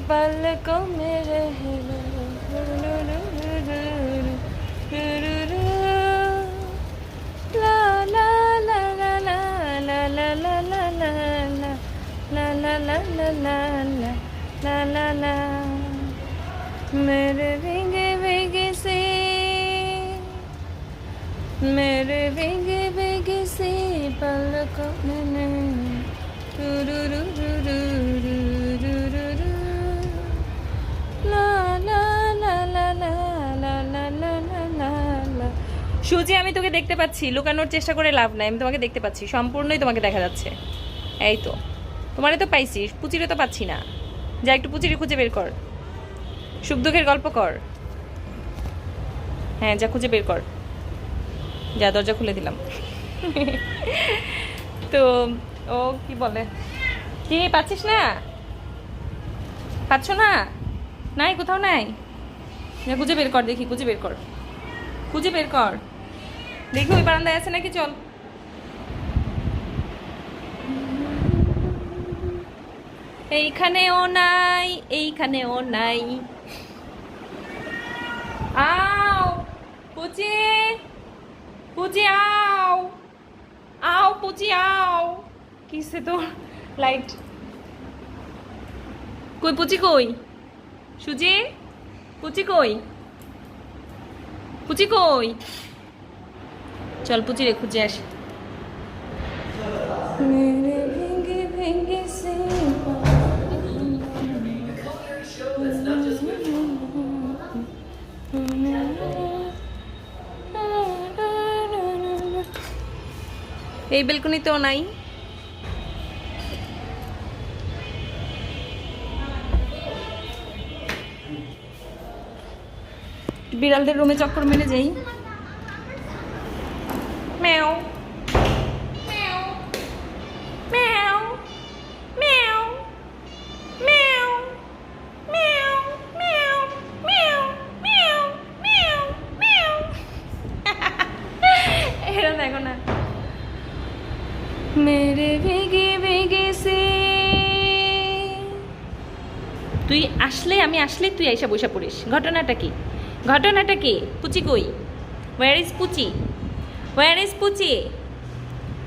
पलकों में रह लो। ला ला ला ला ला ला ला ला ला ला ला ला ला ला ला ला ला ला मेरे भीगे भीगे से मेरे भीगे भीगे से पलकों में সুজি আমি তোকে দেখতে পাচ্ছি, লুকানোর চেষ্টা করে লাভ নাই, আমি তোমাকে দেখতে পাচ্ছি, সম্পূর্ণই তোমাকে দেখা যাচ্ছে। এই তো তোমারে তো পাইছি, পুচিরে তো পাচ্ছি না। যা একটু পুচিরে খুঁজে বের কর, সুখ দুঃখের গল্প কর। হ্যাঁ যা খুঁজে বের কর, যা দরজা খুলে দিলাম। তো ও কি বলে, কি পাচ্ছিস না, পাচ্ছ না? নাই কোথাও নাই, যা খুঁজে বের কর, দেখি খুঁজে বের কর, খুঁজে বের কর, দেখি ওই বারান্দায় আছে নাকি। চল এইখানেও নাই, এইখানেও নাই। আও পুচি, পুচি আও, আও পুচি আও। কিসে তো লাইট কই, পুচি কই, সুজি পুচি কই, পুচি কই? চল পুচি রে খুঁজে আসি। মেরে ভেঙ্গে ভেঙ্গে সে এই বেলকনিতেও নাই। বিড়ালদের রুমে চক্কর মেরে যাই। ম্যাও ম্যাও ম্যাও ম্যাও ম্যাও ম্যাও ম্যাও ম্যাও ম্যাও ম্যাও ম্যাও। এরা দেখো না, মেরে ভেগে ভেগে সে। তুই আসলে, আমি আসলে তুই আইসা বসে পড়িস। ঘটনাটা কি, ঘটনাটা কি? পুচি কই? Where is Puchi? Where is Puchi?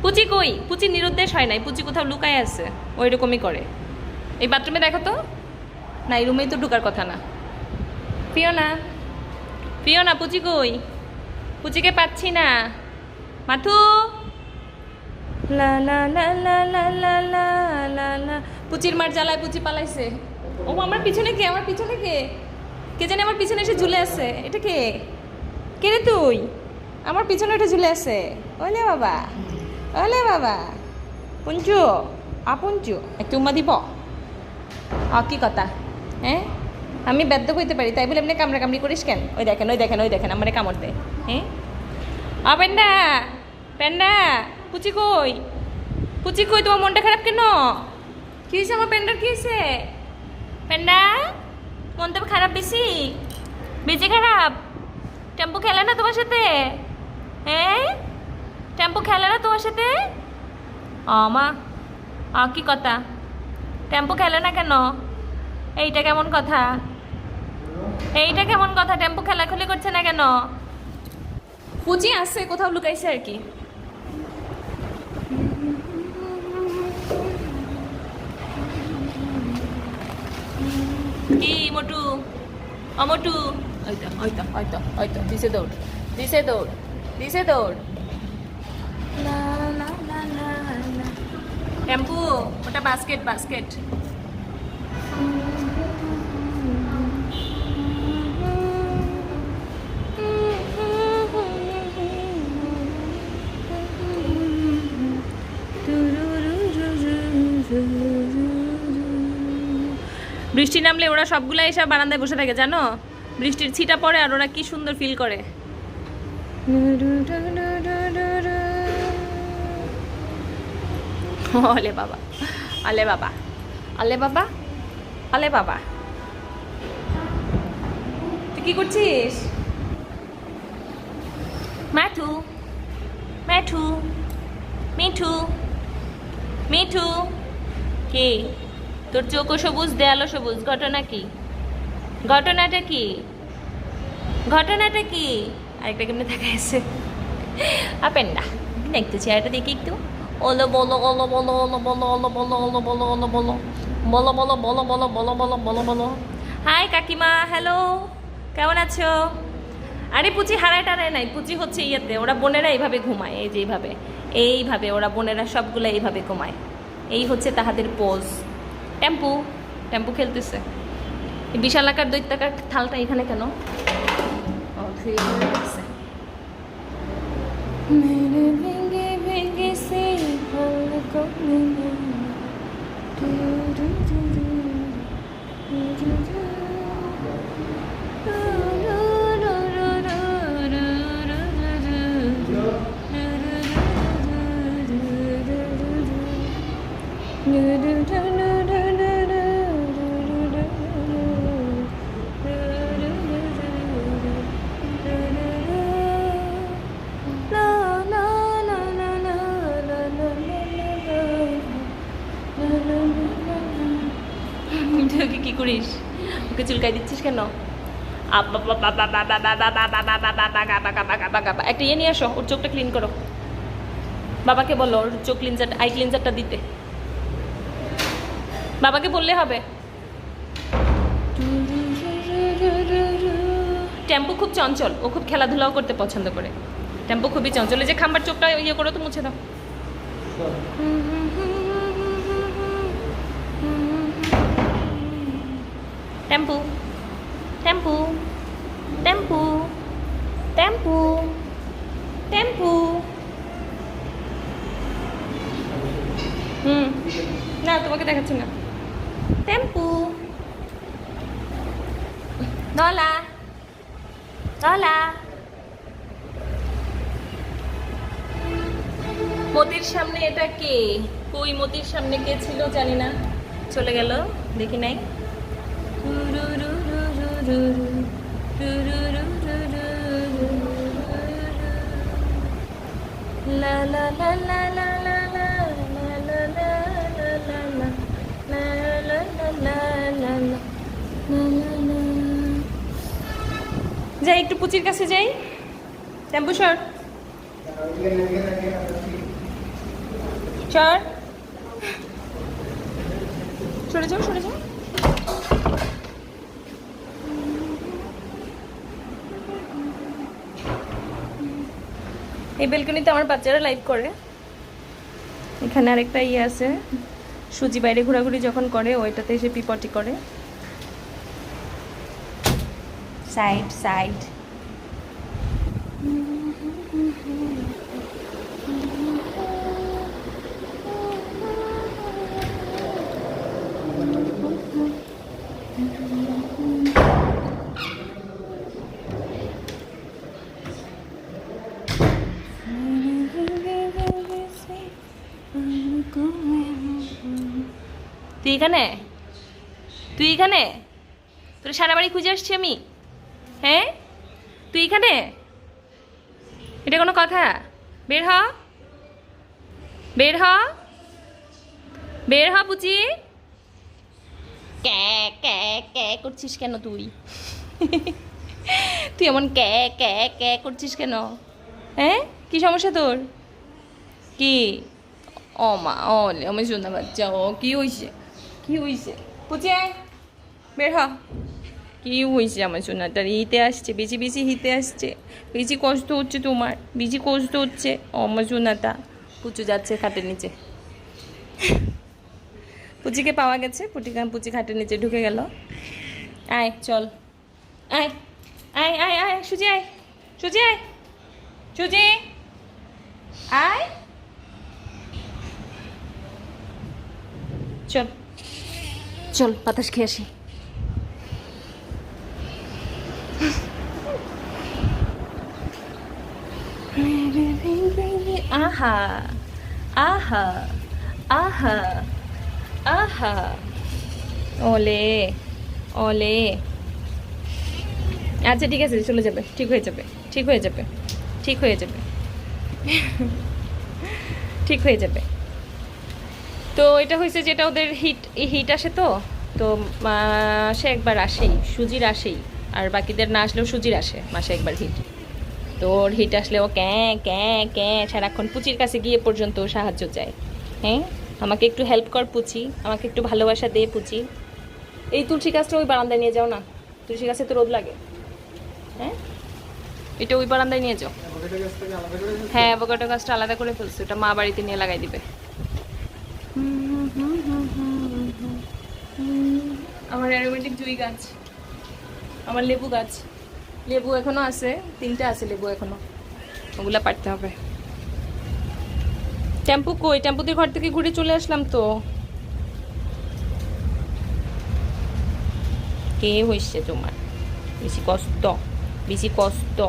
Puchi কই? পুচি নিরুদ্দেশ হয় নাই, পুচি কোথাও লুকায় আছে, ওই রকমই করে। এই বাথরুমে দেখো তো, না এই রুমেই তো ঢুকার কথা না। পিওনা, পিওনা পুচি কই? পুচিকে পাচ্ছি না। মাথু, লা লা লা লা লা লা লা লা লা। পুচির মার জ্বালায় পুচি পালাইছে। ও আমার পিছনে কে, আমার পিছনে কে, কে জানি আমার পিছনে এসে ঝুলে আছে। এটা কে, কে রে তুই? আমার পিছনে উঠে ঝুলে আছে। ওলে বাবা, ওলে বাবা। পুঞ্চু, আপুঞ্চু একটু উম্মা দিব? কি কথা, হ্যাঁ? আমি ব্যর্থ হইতে পারি তাই বলে এমনি কামড়া কামড়ি করিস কেন? ওই দেখেন, ওই দেখেন, ওই দেখেন আমারে কামড় দেয়। হ্যাঁ পেন্ডা, পেন্ডা পুচি কই? পুচি কই? তোমার মনটা খারাপ কেন? কি হয়েছে আমার পেন্ডার, কি হয়েছে? পেন্ডা মনটা খারাপ বেশি, বেশি খারাপ? টেম্পো খেলে না তোমার সাথে? হ্যাঁ টেম্পো খেলে না তোমার সাথে? মা কি কথা, টেম্পো খেলে না কেন? এইটা কেমন কথা, এইটা কেমন কথা? টেম্পো খেলাখুলি করছে না কেন? পুচি আছে কোথাও লুকাইছে আর কি। কি মোটু, অমটু, ওইতো ওইতো ওইতো ওইতো দিছে দৌড়, দিছে দৌড়, দিছে দৌড়। লা লা লা লা লা। টেম্পু ওটা বাস্কেট, বাস্কেট। বৃষ্টি নামলে ওরা সবগুলা এসে বারান্দায় বসে থাকে জানো, বৃষ্টির ছিটা পড়ে আর ওরা কি সুন্দর ফিল করে। আলে বাবা, আলে বাবা, আলে বাবা, আলে বাবা। তুই কি করছিস? Matthew, Matthew, Mithu, Mithu. কে তোর চোখও সবুজ, দেয়ালও সবুজ, ঘটনা কি? ঘটনাটা কি? ঘটনাটা কি? আরেকটা কেমনে দেখা আছে আপেন্ডা দেখতে চেহারাটা দেখি একটু। ওলো বলো ওলো বলো ওলো বলো ওলো বলো ওলো বলো ওলো বলো বলো বলো বলো বলো বলো বলো বলো বলো। হাই কাকিমা, হ্যালো, কেমন আছো? আরে পুচি হারায় টারায় নাই, পুচি হচ্ছে ইয়েতে, ওরা বোনেরা এইভাবে ঘুমায়, এই যে এইভাবে এইভাবে ওরা বোনেরা সবগুলো এইভাবে ঘুমায়, এই হচ্ছে তাহাদের পোজ। টেম্পু টেম্পু খেলতেছে। এই বিশাল আকার দৈত্যাকার থালটা এখানে কেন? ও ধুয়ে ধুয়ে রাখছে। মেরে ভেঙে ভেঙে সে পলকোं में ওকে কি করিস? ওকে চুলকাই দিচ্ছিস কেন? একটা ইয়ে নিয়ে আসো, ওর চোখটা ক্লিন করো। বাবাকে বলো ওর চোখ ক্লিনজার, আই ক্লিনজারটা দিতে। বাবাকে বললে হবে। টেম্পু খুব চঞ্চল, ও খুব খেলাধুলাও করতে পছন্দ করে। টেম্পু খুবই চঞ্চল। এই যে খাম্বার চোখটা ইয়ে করো তো, মুছে দাও। টেম্পু টেম্পু টেম্পু টেম্পু টেম্পু। না তোমাকে দেখাচ্ছি না। টেম্পু দলা দলা। মতির সামনে এটা কে? কই মতির সামনে কে ছিল জানি না, চলে গেল, দেখি নাই। লা লা লা লা লা লা লা লা লা লা লা। যাই একটু পুচির কাছে যাই। টেম্পু সর সর, সরে যাও সরে যাও। এই বেলকনিতে আমার বাচ্চারা লাইভ করে। এখানে আরেকটা ইয়ে আছে, সুজি বাইরে ঘোরাঘুরি যখন করে ওইটাতে এসে পিপটি করে। Side side. তুই এখানে, তুই এখানে, তোর সারা বাড়ি খুঁজে আসছি আমি। হ্যাঁ তুই এখানে, এটা কোনো কথা? বের হ, বের হ, বের হ পুচি। ক্যা ক্যা ক্যা করছিস কেন তুই? তুই এমন ক্যা ক্যা ক্যা করছিস কেন? হ্যাঁ কি সমস্যা তোর? কি? ও মা, ও আমি শুনতে পাচ্ছি। ও কি হয়েছে? কি হয়েছে? পুচি বের হ। কি হয়েছে আমার সোনাটার? হিতে আসছে, বেশি বেশি হিতে আসছে, বেশি কষ্ট হচ্ছে তোমার, বেশি কষ্ট হচ্ছে। ও আমার সোনাটা। পুচু যাচ্ছে খাটের নিচে। পুচিকে পাওয়া গেছে, পুচি খাটের নিচে ঢুকে গেল। আয় চল, আয় আয় আয় আয়, সুজি আয়, সুজি আয়, সুজি আয়, চল চল বাতাস খেয়ে আসি। আহা আহা আহা আহা, ওলে ওলে। আচ্ছা ঠিক আছে, চলে যাবে, ঠিক হয়ে যাবে, ঠিক হয়ে যাবে, ঠিক হয়ে যাবে, ঠিক হয়ে যাবে। তো এটা হয়েছে যেটা ওদের হিট আসে তো তো মাসে একবার আসেই, সুজির আসেই, আর বাকিদের না আসলেও সুজির আসে মাসে একবার হিট। তো ওর হিট আসলে ও ক্যাঁ ক্যাঁ ক্যাঁ সারাক্ষণ পুচির কাছে গিয়ে পর্যন্ত সাহায্য চায়। হ্যাঁ, আমাকে একটু হেল্প কর পুচি, আমাকে একটু ভালোবাসা দে পুচি। এই তুলসী গাছটা ওই বারান্দায় নিয়ে যাও না, তুলসী গাছে তো রোদ লাগে। হ্যাঁ, এটা ওই বারান্দায় নিয়ে যাও। হ্যাঁ, অ্যাভোকাডো গাছটা আলাদা করে ফেলছি, ওটা মা বাড়িতে নিয়ে লাগাই দিবে। আমার অ্যারোমেটিক জুই গাছ, আমার লেবু গাছ, লেবু এখনো আছে, 3টে আছে লেবু এখনো, ওগুলা পাড়তে হবে। টেম্পু কই? টেম্পুদের ঘর থেকে ঘুরে চলে আসলাম তো। কে হয়েছে তোমার? বেশি কষ্ট, বেশি কষ্ট,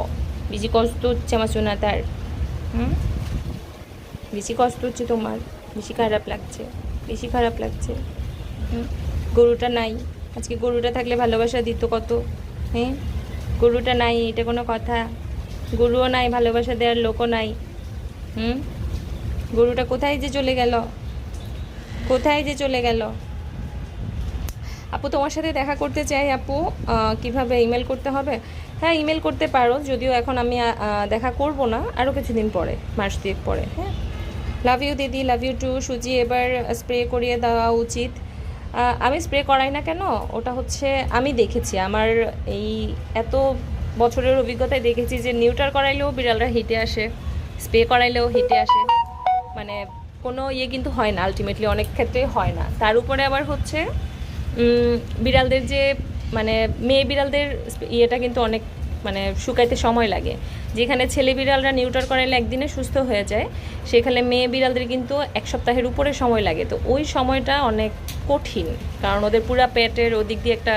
বেশি কষ্ট হচ্ছে আমার সোনা তার। বেশি কষ্ট হচ্ছে তোমার, বেশি খারাপ লাগছে, বেশি খারাপ লাগছে। গরুটা নাই, আজকে গরুটা থাকলে ভালোবাসা দিত কত। হ্যাঁ, গরুটা নাই, এটা কোনো কথা? গরুও নাই, ভালোবাসা দেওয়ার লোকও নাই। গরুটা কোথায় যে চলে গেল, কোথায় যে চলে গেল? আপু তোমার সাথে দেখা করতে চাই আপু, কিভাবে ইমেল করতে হবে? হ্যাঁ, ইমেল করতে পারো, যদিও এখন আমি দেখা করব না, আরও কিছুদিন পরে, মাস 2 পরে। হ্যাঁ, লাভ ইউ দিদি, লাভ ইউ টু। সুজি এবার স্প্রে করিয়ে দেওয়া উচিত। আমি স্প্রে করাই না কেন, ওটা হচ্ছে আমি দেখেছি, আমার এই এত বছরের অভিজ্ঞতায় দেখেছি যে নিউটার করাইলেও বিড়ালরা হিটে আসে, স্প্রে করাইলেও হিটে আসে, মানে কোনো ইয়ে কিন্তু হয় না, আলটিমেটলি অনেক ক্ষেত্রে হয় না। তার উপরে আবার হচ্ছে বিড়ালদের যে মানে মেয়ে বিড়ালদের ইয়েটা কিন্তু অনেক মানে শুকাইতে সময় লাগে। যেখানে ছেলে বিড়ালরা নিউটার করাইলে একদিনে সুস্থ হয়ে যায়, সেখানে মেয়ে বিড়ালদের কিন্তু 1 সপ্তাহের উপরে সময় লাগে। তো ওই সময়টা অনেক কঠিন, কারণ ওদের পুরা পেটের ওদিক দিয়ে একটা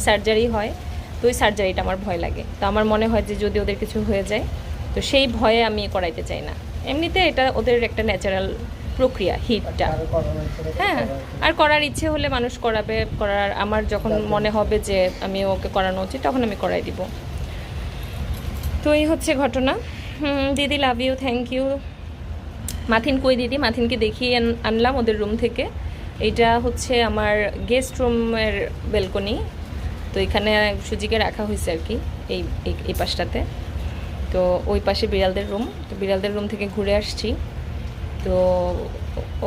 সার্জারি হয়। তো ওই সার্জারিটা আমার ভয় লাগে। তো আমার মনে হয় যে যদি ওদের কিছু হয়ে যায়, তো সেই ভয়ে আমি করাইতে চাই না। এমনিতে এটা ওদের একটা ন্যাচারাল প্রক্রিয়া হিটটা। হ্যাঁ, আর করার ইচ্ছে হলে মানুষ করাবে, করার আমার যখন মনে হবে যে আমি ওকে করানো উচিত তখন আমি করাই দিব। তো এই হচ্ছে ঘটনা। দিদি love you, thank you. Mathin কই দিদি? মাথিনকে দেখিয়ে আনলাম ওদের রুম থেকে। এইটা হচ্ছে আমার গেস্ট রুমের বেলকনি, তো এখানে সুজিকে রাখা হয়েছে আর কি, এই পাশটাতে। তো ওই পাশে বিড়ালদের রুম, তো বিড়ালদের রুম থেকে ঘুরে আসছি। তো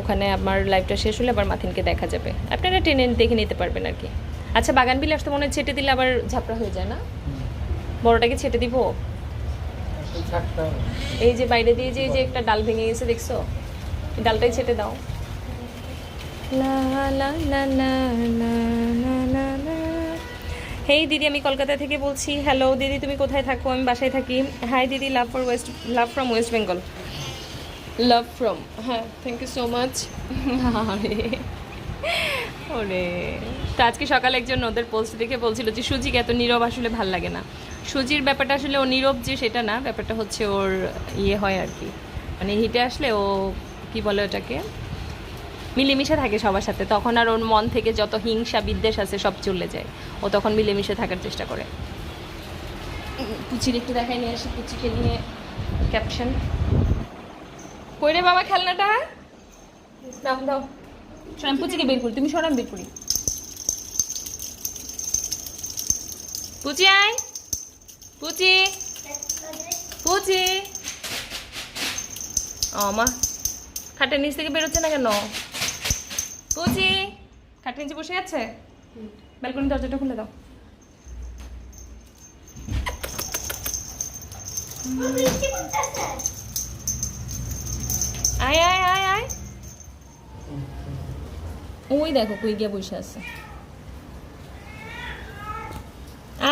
ওখানে আমার লাইভটা শেষ হলে আবার মাথিনকে দেখা যাবে, আপনারা টেনে দেখে নিতে পারবেন আর কি। আচ্ছা, বাগান বিলাস তো মনে হয় ছেটে দিলে আবার ঝাপড়া হয়ে যায় না? বড়টাকে ছেটে দিব? এই যে বাইরে দিয়ে যে একটা ডাল ভেঙে গেছে দেখছো, এই ডালটাই ছেটে দাও। লা লা লা লা লা লা লা। হেই দিদি, আমি কলকাতা থেকে বলছি। হ্যালো দিদি, তুমি কোথায় থাকো? আমি বাসায় থাকি। হাই দিদি, love from West Bengal. Love from, হ্যাঁ, থ্যাংক ইউ সো মাচ। ওরে, তো আজকে সকালে একজন ওদের পোস্ট দেখে বলছিল যে সুজিকে এত নীরব আসলে ভাল লাগে না। সুজির ব্যাপারটা আসলে ও নীরব যে সেটা না, ব্যাপারটা হচ্ছে ওর ইয়ে হয় আর কি, মানে হিটে আসলে ও কি বলে ওটাকে, মিলেমিশে থাকে সবার সাথে, তখন আর ওর মন থেকে যত হিংসা বিদ্বেষ আছে সব চলে যায়, ও তখন মিলেমিশে থাকার চেষ্টা করে। পুচির একটু দেখাই নিয়ে আসি, পুচিকে নিয়ে ক্যাপশন। কই রে বাবা খেলনাটা? দাও দাও, সরাম পুচিকে বের করি, তুমি সরাম বের করি। পুচি আয়, পুচি, পুচি। ও মা, খাটের নিচ থেকে বেরোচ্ছে না কেন? পুচি খাটের নিচে বসে আছে, ব্যালকনি দরজাটা খুলে দাও। আয় আয় আয় আয়, ওই দেখো কই গিয়া বসে আছে।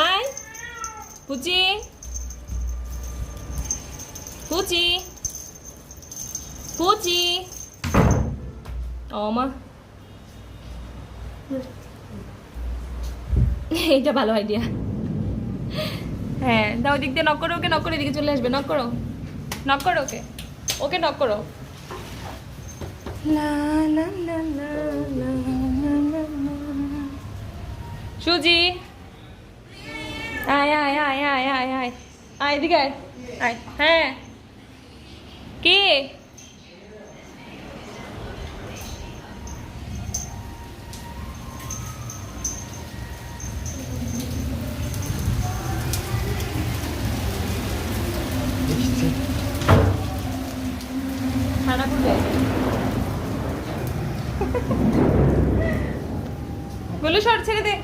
আয় পুচি, পুচি, পুচি। ও মা, এইটা ভালো আইডিয়া। হ্যাঁ দাও, দিক দিয়ে নক করো ওকে, নক করে এদিকে চলে আসবে। নক করো, নক করো ওকে, ওকে নক করো। লা লা লা লা লা লা লা। সুজি আয় আয় আয় আয় আয় আয় আয়, এদিকে আয় আয়। হ্যাঁ কে? রান্না করবে গোলু সর ছেড়ে দে